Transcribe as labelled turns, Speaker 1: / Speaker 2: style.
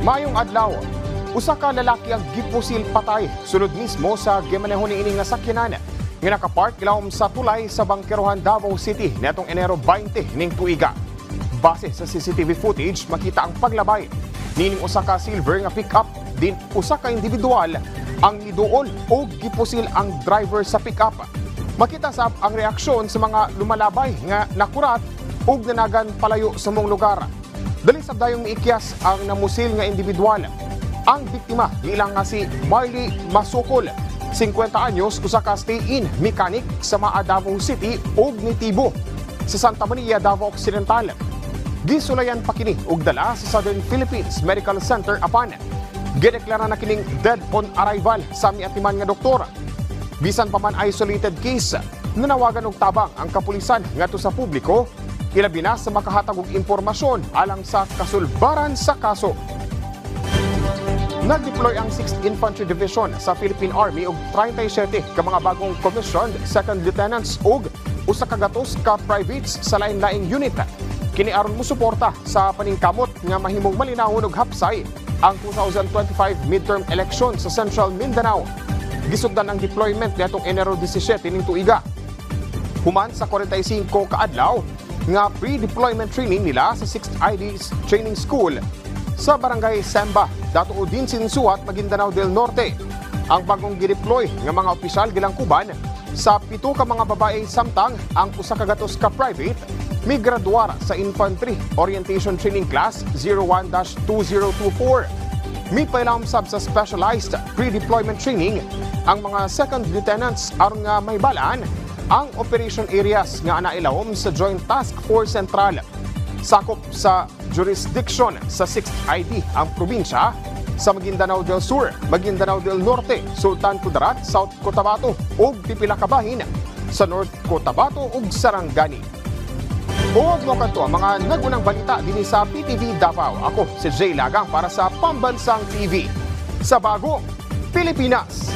Speaker 1: Mayong adlaw, usa ka lalaki ang gipusil patay sulod mismo sa gimanehon niining nga sakyanan nga nakapark ilawom sa tulay sa Bangkerohan, Davao City netong Enero 20 ning tuiga. Base sa CCTV footage, makita ang paglabay nining usa ka silver nga pick-up din usa ka individual ang niduol o gipusil ang driver sa pick-up. Makita sab ang reaksyon sa mga lumalabay nga nakurat ug nanagan palayo sa mong lugar. Dali sab dayong miikyas ang namusil nga individual. Ang biktima ilang nga si Marley Masukol, 50 anyos, usa ka stay-in mechanic sa Maa, Davao City ug nitibo sa Santa Maria, Davao Occidental. Gisulayan pa kini ug dala sa Southern Philippines Medical Center apan gideklara na kining dead on arrival sa miatiman nga doktor. Bisan pa man isolated case, nanawagan og tabang ang kapulisan ngadto sa publiko ilabi na sa makahatag og impormasyon alang sa kasulbaran sa kaso. Nag-deploy ang 6th Infantry Division sa Philippine Army og 37 ka mga bagong commissioned second lieutenants ug usa ka gatos ka privates sa lain-laing unit. Kini aron mosuporta sa paningkamot nga mahimong malinawon og hapsay ang 2025 midterm election sa Central Mindanao. Gisugdan ang deployment nitong Enero 17 ning tuiga. Human sa 45 ka adlaw nga pre-deployment training nila sa 6th ID's Training School sa Barangay Semba, Dato Udin, Sinsuat, Maguindanao del Norte. Ang bagong gideploy nga mga opisyal gilangkuban sa 7 ka mga babae samtang ang usa ka gatos ka private may graduar sa Infantry Orientation Training Class 01-2024. May pailam sab sa specialized pre-deployment training ang mga second lieutenants aron nga may balaan ang operation areas nga nailawom sa Joint Task Force Central. Sakop sa jurisdiction sa 6th ID ang probinsya sa Maguindanao del Sur, Maguindanao del Norte, Sultan Kudarat, South Cotabato ug pipila ka bahin sa North Cotabato ug Sarangani. Huwag mo kanto ang mga nagunang balita din sa PTV Davao. Ako si Jay Lagang para sa Pambansang TV sa Bagong Pilipinas.